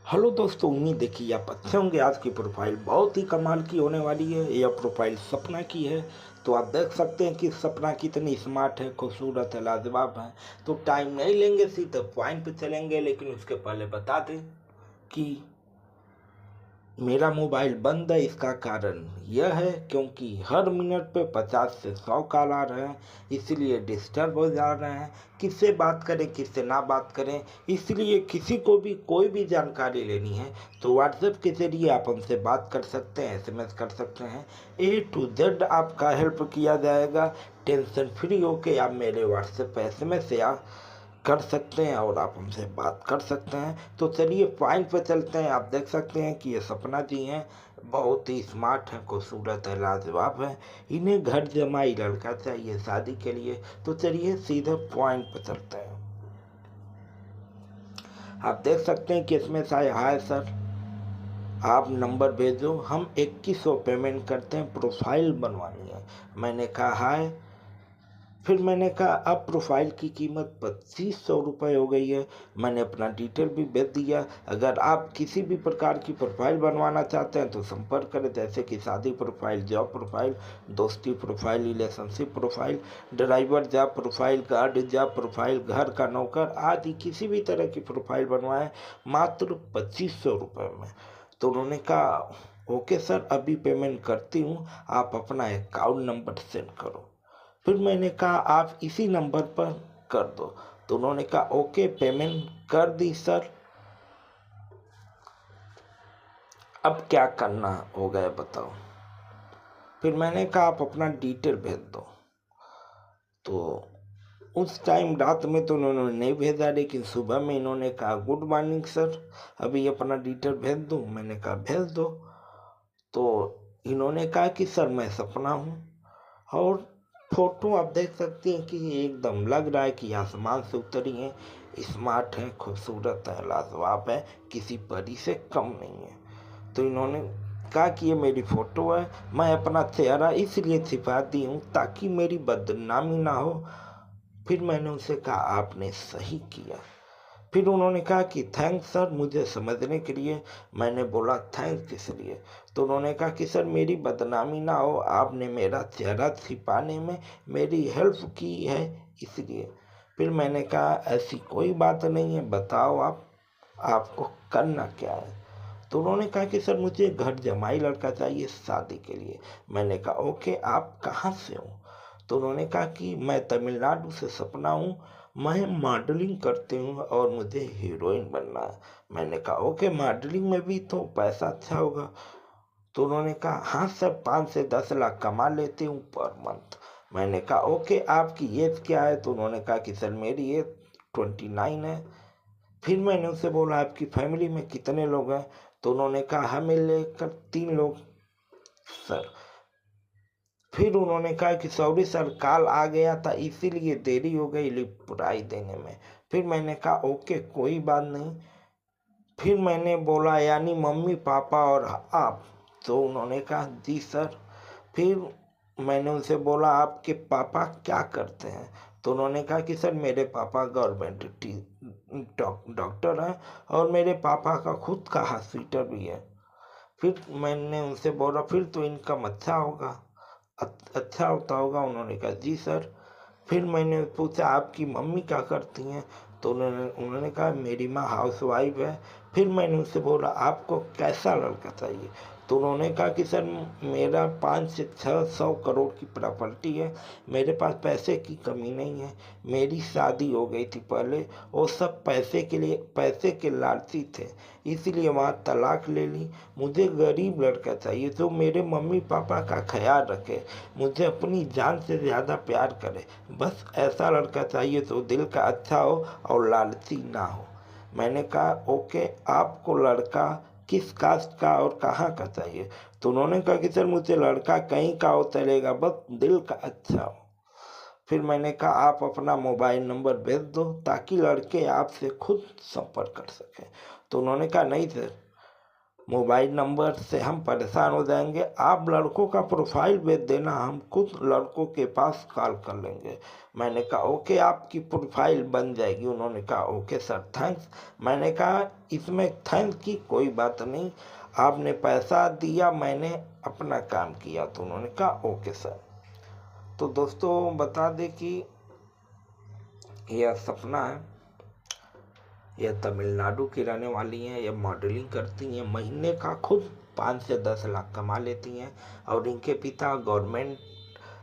Hello दोस्तों, उम्मीद है कि आप अच्छे होंगे। आज की प्रोफाइल बहुत ही कमाल की होने वाली है। यह प्रोफाइल सपना की है। तो आप देख सकते हैं कि सपना कितनी स्मार्ट है, खूबसूरत है, लाजवाब है। तो टाइम नहीं लेंगे, सीधे पॉइंट पे चलेंगे। लेकिन उसके पहले बता दें कि मेरा मोबाइल बंद है। इसका कारण यह है क्योंकि हर मिनट पे 50 से 100 कॉल आ रहे हैं, इसलिए डिस्टर्ब हो जा रहे हैं। किससे बात करें, किससे ना बात करें। इसलिए किसी को भी कोई भी जानकारी लेनी है तो व्हाट्सएप के जरिए आप हमसे बात कर सकते हैं, एसएमएस कर सकते हैं। A to Z आपका हेल्प किया जाएगा। टेंशन फ्री होके आप मेरे व्हाट्सएप पे एसएमएस या कर सकते हैं और आप हमसे बात कर सकते हैं। तो चलिए पॉइंट पे चलते हैं। आप देख सकते हैं कि ये सपना जी हैं, बहुत ही स्मार्ट हैं, खूबसूरत है, लाजवाब है। इन्हें घर जमाई लड़का चाहिए शादी के लिए। तो चलिए सीधे पॉइंट पे चलते हैं। आप देख सकते हैं कि इसमें शायद हाय सर, आप नंबर भेजो, हम 2100 पेमेंट करते हैं, प्रोफाइल बनवानी है। मैंने कहा हाय। फिर मैंने कहा अब प्रोफाइल की कीमत 2500 रुपये हो गई है। मैंने अपना डिटेल भी भेज दिया। अगर आप किसी भी प्रकार की प्रोफाइल बनवाना चाहते हैं तो संपर्क करें, जैसे कि शादी प्रोफाइल, जॉब प्रोफाइल, दोस्ती profile, relationship profile, driver job profile, guard job profile, घर का नौकर आदि किसी भी तरह की प्रोफाइल बनवाएं, मात्र 2500 रुपये में। तो उन्होंने कहा ओके सर, अभी पेमेंट करती हूँ, आप अपना अकाउंट नंबर सेंड करो। फिर मैंने कहा आप इसी नंबर पर कर दो। तो उन्होंने कहा ओके, पेमेंट कर दी सर, अब क्या करना हो गया बताओ। फिर मैंने कहा आप अपना डिटेल भेज दो। तो उस टाइम रात में तो उन्होंने नहीं भेजा, लेकिन सुबह में इन्होंने कहा गुड मॉर्निंग सर, अभी अपना डिटेल भेज दो। मैंने कहा भेज दो। तो इन्होंने कहा कि सर मैं सपना हूँ, और फोटो आप देख सकते हैं कि एकदम लग रहा है कि आसमान से उतरी है। स्मार्ट है, खूबसूरत है, लाजवाब है, किसी परी से कम नहीं है। तो इन्होंने कहा कि ये मेरी फ़ोटो है, मैं अपना चेहरा इसलिए छिपा दी हूँ ताकि मेरी बदनामी ना हो। फिर मैंने उनसे कहा आपने सही किया। फिर उन्होंने कहा कि थैंक्स सर मुझे समझने के लिए। मैंने बोला थैंक्स किस लिए। तो उन्होंने कहा कि सर मेरी बदनामी ना हो, आपने मेरा चेहरा छिपाने में मेरी हेल्प की है इसलिए। फिर मैंने कहा ऐसी कोई बात नहीं है, बताओ आप, आपको करना क्या है। तो उन्होंने कहा कि सर मुझे घर जमाई लड़का चाहिए शादी के लिए। मैंने कहा ओके, आप कहाँ से हो। तो उन्होंने कहा कि मैं तमिलनाडु से सपना हूँ, मैं मॉडलिंग करती हूँ और मुझे हीरोइन बनना है। मैंने कहा ओके, मॉडलिंग में भी तो पैसा अच्छा होगा। तो उन्होंने कहा हाँ सर, 5 से 10 लाख कमा लेती हूँ पर मंथ। मैंने कहा ओके, आपकी एज क्या है। तो उन्होंने कहा कि सर मेरी एज 29 है। फिर मैंने उससे बोला आपकी फैमिली में कितने लोग हैं। तो उन्होंने कहा हमें लेकर 3 लोग सर। फिर उन्होंने कहा कि सॉरी सर, कॉल आ गया था इसीलिए देरी हो गई रिप्लाई देने में। फिर मैंने कहा ओके कोई बात नहीं। फिर मैंने बोला यानी मम्मी पापा और आप। तो उन्होंने कहा जी सर। फिर मैंने उनसे बोला आपके पापा क्या करते हैं। तो उन्होंने कहा कि सर मेरे पापा गवर्नमेंट डॉक्टर हैं और मेरे पापा का खुद का हॉस्पिटल भी है। फिर मैंने उनसे बोला फिर तो इनकम अच्छा होगा, अच्छा होता होगा। उन्होंने कहा जी सर। फिर मैंने पूछा आपकी मम्मी क्या करती हैं। तो उन्होंने कहा मेरी माँ हाउसवाइफ है। फिर मैंने उससे बोला आपको कैसा लड़का चाहिए। तो उन्होंने कहा कि सर मेरा 5 से 6 सौ करोड़ की प्रॉपर्टी है, मेरे पास पैसे की कमी नहीं है। मेरी शादी हो गई थी पहले, वो सब पैसे के लिए, पैसे के लालची थे, इसीलिए वहाँ तलाक ले ली। मुझे गरीब लड़का चाहिए जो मेरे मम्मी पापा का ख्याल रखे, मुझे अपनी जान से ज़्यादा प्यार करे। बस ऐसा लड़का चाहिए जो दिल का अच्छा हो और लालची ना हो। मैंने कहा ओके, आपको लड़का किस कास्ट का और कहाँ का चाहिए। तो उन्होंने कहा कि सर मुझे लड़का कहीं का हो चलेगा, बस दिल का अच्छा हो। फिर मैंने कहा आप अपना मोबाइल नंबर भेज दो ताकि लड़के आपसे खुद संपर्क कर सकें। तो उन्होंने कहा नहीं सर, मोबाइल नंबर से हम परेशान हो जाएंगे। आप लड़कों का प्रोफाइल भेज देना, हम खुद लड़कों के पास कॉल कर लेंगे। मैंने कहा ओके, आपकी प्रोफाइल बन जाएगी। उन्होंने कहा ओके सर, थैंक्स। मैंने कहा इसमें थैंक्स की कोई बात नहीं, आपने पैसा दिया, मैंने अपना काम किया। तो उन्होंने कहा ओके सर। तो दोस्तों बता दें कि यह सपना है, यह तमिलनाडु की रहने वाली हैं, यह मॉडलिंग करती हैं, महीने का खुद 5 से 10 लाख कमा लेती हैं। और इनके पिता गवर्नमेंट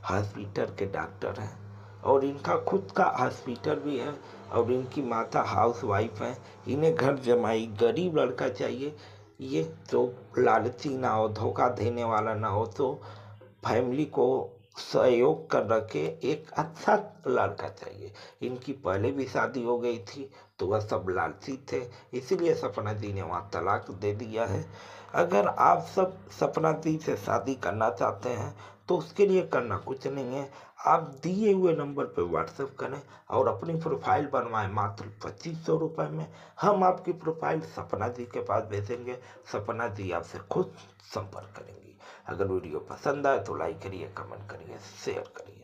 हॉस्पिटल के डॉक्टर हैं और इनका खुद का हॉस्पिटल भी है। और इनकी माता हाउस वाइफ हैं। इन्हें घर जमाई गरीब लड़का चाहिए, ये तो लालची ना हो, धोखा देने वाला ना हो, तो फैमिली को सहयोग कर रखे एक अच्छा लड़का चाहिए। इनकी पहले भी शादी हो गई थी तो वह सब लालची थे, इसीलिए सपना जी ने वहाँ तलाक दे दिया है। अगर आप सब सपना जी से शादी करना चाहते हैं तो उसके लिए करना कुछ नहीं है, आप दिए हुए नंबर पर व्हाट्सएप करें और अपनी प्रोफाइल बनवाएं मात्र 2500 रुपये में। हम आपकी प्रोफाइल सपना जी के पास भेजेंगे, सपना जी आपसे खुद संपर्क करेंगी। अगर वीडियो पसंद आए तो लाइक करिए, कमेंट करिए, शेयर करिए।